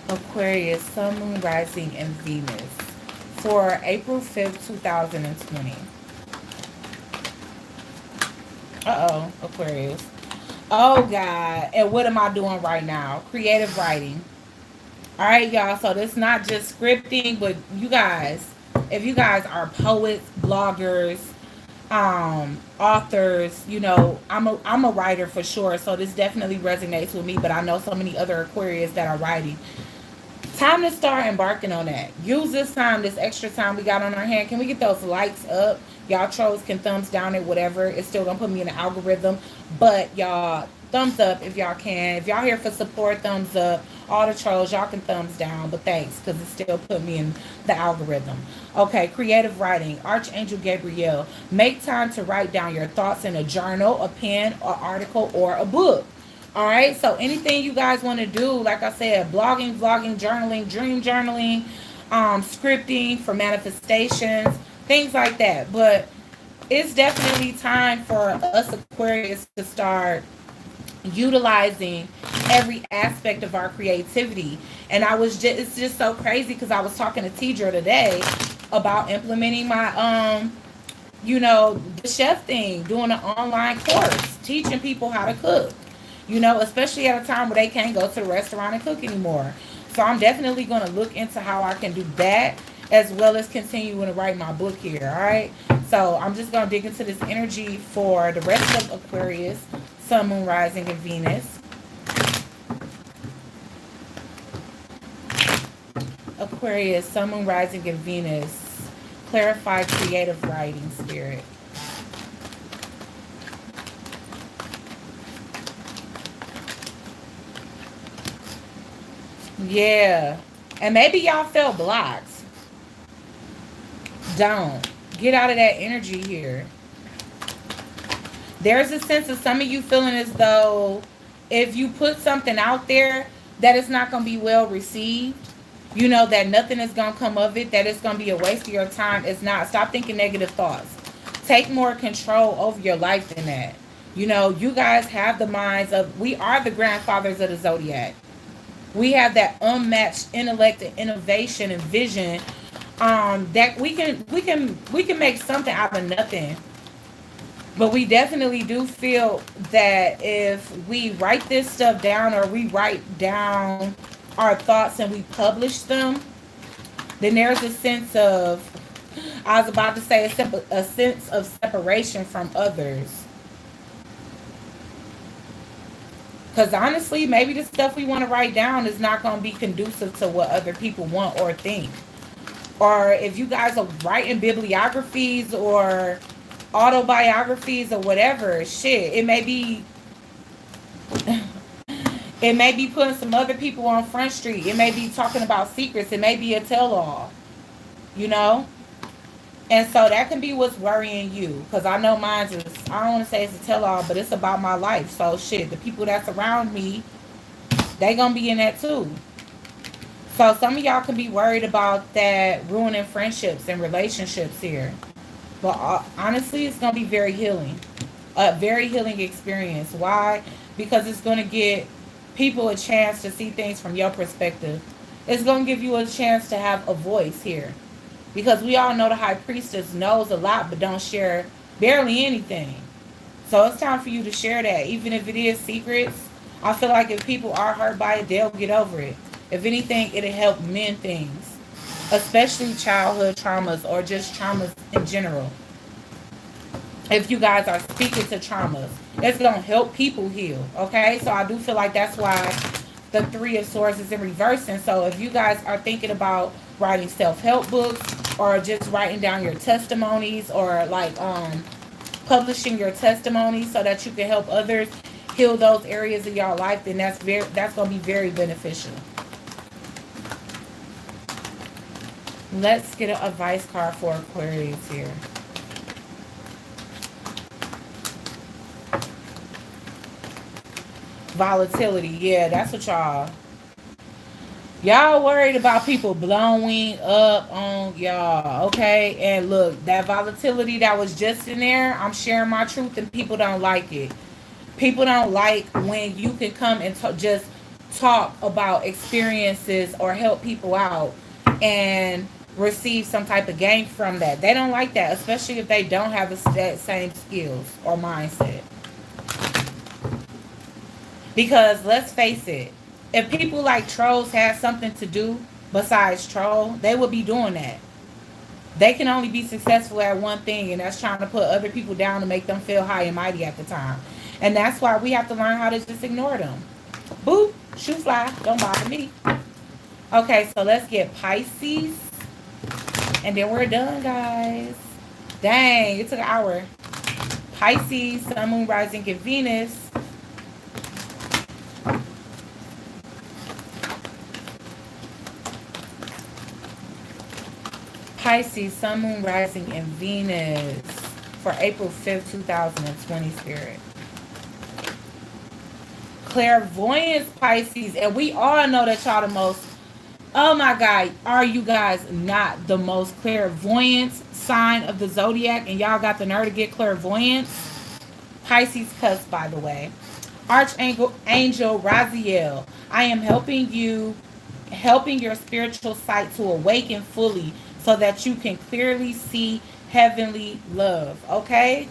Speaker 1: Aquarius, Sun, Moon, Rising, and Venus for April 5th, 2020. Uh-oh, Aquarius. Oh, God. And what am I doing right now? Creative writing. All right, y'all. So this is not just scripting, but you guys, if you guys are poets, bloggers, authors, I'm a writer for sure. So this definitely resonates with me, but I know so many other Aquarius that are writing. Time to start embarking on that. Use this time, this extra time we got on our hand. Can we get those likes up? Y'all trolls can thumbs down it, whatever. It's still gonna put me in the algorithm. But y'all, thumbs up if y'all can. If y'all here for support, thumbs up. All the trolls, y'all can thumbs down. But thanks, because it still put me in the algorithm. Okay, creative writing. Archangel Gabriel. Make time to write down your thoughts in a journal, a pen, an article, or a book. All right, so anything you guys want to do, like I said, blogging, vlogging, journaling, dream journaling, scripting for manifestations, things like that. But it's definitely time for us Aquarius to start utilizing every aspect of our creativity. And it's just so crazy, because I was talking to Tidra today about implementing my you know, the chef thing, doing an online course, teaching people how to cook, you know, especially at a time where they can't go to the restaurant and cook anymore. So I'm definitely going to look into how I can do that as well as continuing to write my book here. All right. So I'm just going to dig into this energy for the rest of Aquarius, Sun, Moon, Rising, and Venus. Aquarius, Sun, Moon, Rising, and Venus. Clarify creative writing, Spirit. Yeah. And maybe y'all felt blocked. Don't. Get out of that energy here. There's a sense of some of you feeling as though if you put something out there that it's not going to be well received, you know, that nothing is going to come of it, that it's going to be a waste of your time. It's not. Stop thinking negative thoughts. Take more control over your life than that. You know, you guys have the minds of, we are the grandfathers of the zodiac. We have that unmatched intellect and innovation and vision, that we can make something out of nothing. But we definitely do feel that if we write this stuff down, or we write down our thoughts and we publish them, then there's a sense of, I was about to say, a sense of separation from others. Because honestly, maybe the stuff we want to write down is not going to be conducive to what other people want or think. Or if you guys are writing bibliographies or autobiographies or whatever, shit, it may be putting some other people on Front Street. It may be talking about secrets. It may be a tell-all, you know? And so that can be what's worrying you. Because I know mine is, I don't want to say it's a tell-all, but it's about my life. So shit, the people that's around me, they going to be in that too. So some of y'all can be worried about that ruining friendships and relationships here. But honestly, it's going to be very healing. A very healing experience. Why? Because it's going to get people a chance to see things from your perspective. It's going to give you a chance to have a voice here. Because we all know the high priestess knows a lot but don't share barely anything. So it's time for you to share that. Even if it is secrets, I feel like if people are hurt by it, they'll get over it. If anything, it'll help mend things. Especially childhood traumas or just traumas in general. If you guys are speaking to traumas, it's going to help people heal. Okay? So I do feel like that's why the Three of Swords is in reverse. And so if you guys are thinking about writing self-help books or just writing down your testimonies or like publishing your testimonies so that you can help others heal those areas of your life, then that's going to be very beneficial. Let's get an advice card for Aquarius here. Volatility. Yeah, that's what y'all worried about people blowing up on y'all, okay? And look, that volatility that was just in there, I'm sharing my truth and people don't like it. People don't like when you can come and just talk about experiences or help people out and receive some type of gain from that. They don't like that, especially if they don't have that same skills or mindset. Because let's face it, if people like trolls had something to do besides troll, they would be doing that. They can only be successful at one thing, and that's trying to put other people down to make them feel high and mighty at the time. And that's why we have to learn how to just ignore them. Boop, shoe fly, don't bother me. Okay, so let's get Pisces. And then we're done, guys. Dang, it took an hour. Pisces, Sun, Moon, Rising, and Venus. Pisces, Sun, Moon, Rising, and Venus for April 5th, 2020, Spirit. Clairvoyance, Pisces. And we all know that y'all the most, oh my God, are you guys not the most clairvoyant sign of the zodiac? And y'all got the nerve to get clairvoyance? Pisces cusp, by the way. Archangel Raziel. I am helping your spiritual sight to awaken fully so that you can clearly see heavenly love. Okay?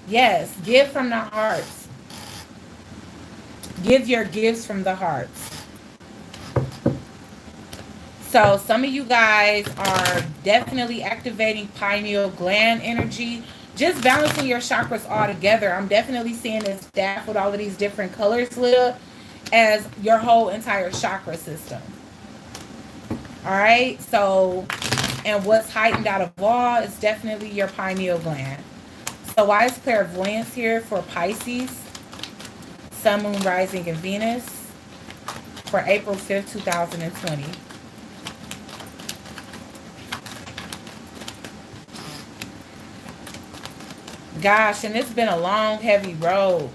Speaker 1: Yes, give from the hearts. Give your gifts from the hearts. So some of you guys are definitely activating pineal gland energy, just balancing your chakras all together. I'm definitely seeing this staff with all of these different colors lit up as your whole entire chakra system. All right, so, and what's heightened out of all is definitely your pineal gland. So why is clairvoyance here for Pisces, Sun, Moon, Rising, and Venus for April 5th, 2020? Gosh, and it's been a long, heavy road.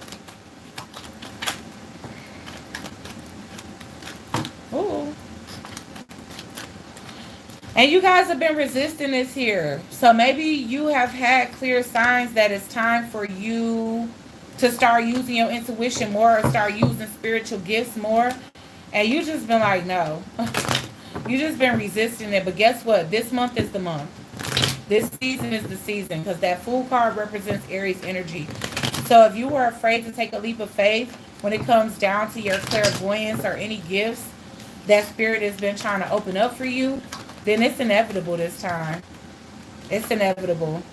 Speaker 1: Ooh. And you guys have been resisting this here. So maybe you have had clear signs that it's time for you to start using your intuition more or start using spiritual gifts more. And you just been like, no. You just been resisting it. But guess what? This month is the month. This season is the season, because that Fool card represents Aries energy. So if you were afraid to take a leap of faith when it comes down to your clairvoyance or any gifts that Spirit has been trying to open up for you, then it's inevitable this time. It's inevitable.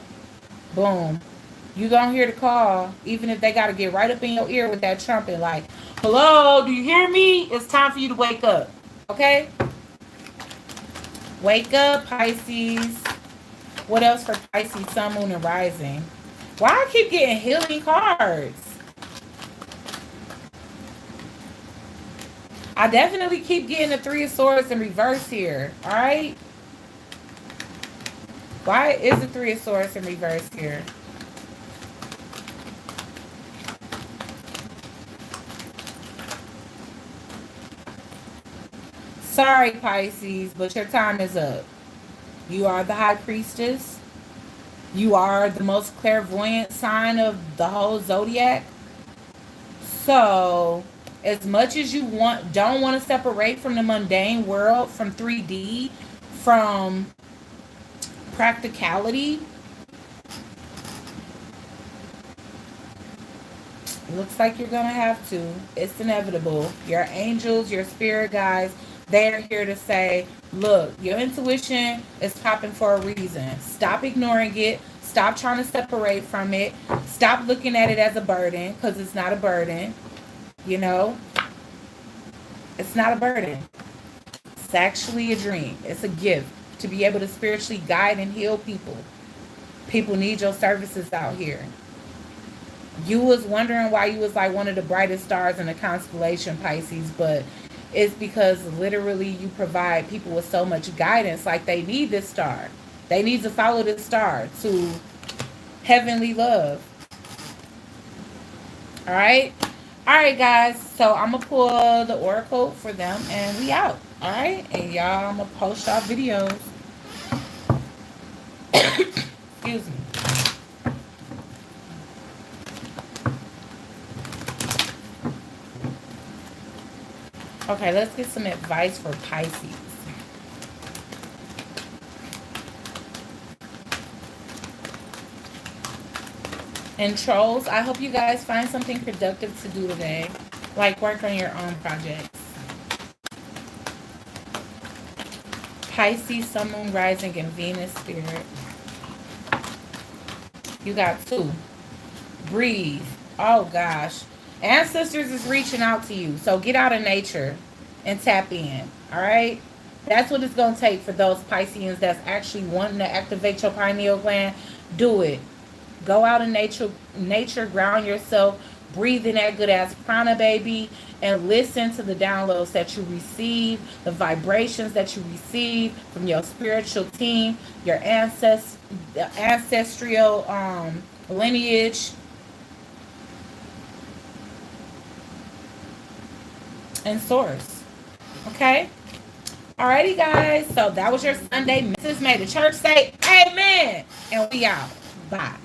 Speaker 1: Boom. You gonna hear the call, even if they got to get right up in your ear with that trumpet like, hello, do you hear me? It's time for you to wake up. Okay? Wake up, Pisces. What else for Pisces, Sun, Moon, and Rising? Why I keep getting healing cards? I definitely keep getting the Three of Swords in reverse here. All right? Why is the Three of Swords in reverse here? Sorry, Pisces, but your time is up. You are the High Priestess. You are the most clairvoyant sign of the whole zodiac. So, as much as you don't want to separate from the mundane world, from 3D, from practicality, looks like you're going to have to. It's inevitable. Your angels, your spirit guides, they're here to say, look, your intuition is popping for a reason. Stop ignoring it. Stop trying to separate from it. Stop looking at it as a burden, because it's not a burden. You know? It's not a burden. It's actually a dream. It's a gift to be able to spiritually guide and heal people. People need your services out here. You was wondering why you was like one of the brightest stars in the constellation, Pisces, but it's because literally you provide people with so much guidance. Like, they need this star. They need to follow this star to heavenly love. All right? All right, guys. So I'm going to pull the oracle for them and we out. All right? And y'all, I'm going to post y'all videos. Excuse me. Okay, let's get some advice for Pisces. And trolls, I hope you guys find something productive to do today. Like work on your own projects. Pisces, Sun, Moon, Rising, and Venus spirit. You got 2. Breathe. Oh, gosh. Ancestors is reaching out to you. So get out of nature and tap in. All right? That's what it's going to take for those Pisceans that's actually wanting to activate your pineal gland. Do it. Go out in nature, ground yourself, breathe in that good ass prana, baby, and listen to the downloads that you receive, the vibrations that you receive from your spiritual team, your ancestral lineage. And source. Okay? Alrighty, guys. So that was your Sunday. Mrs. May the church say amen. And we out. Bye.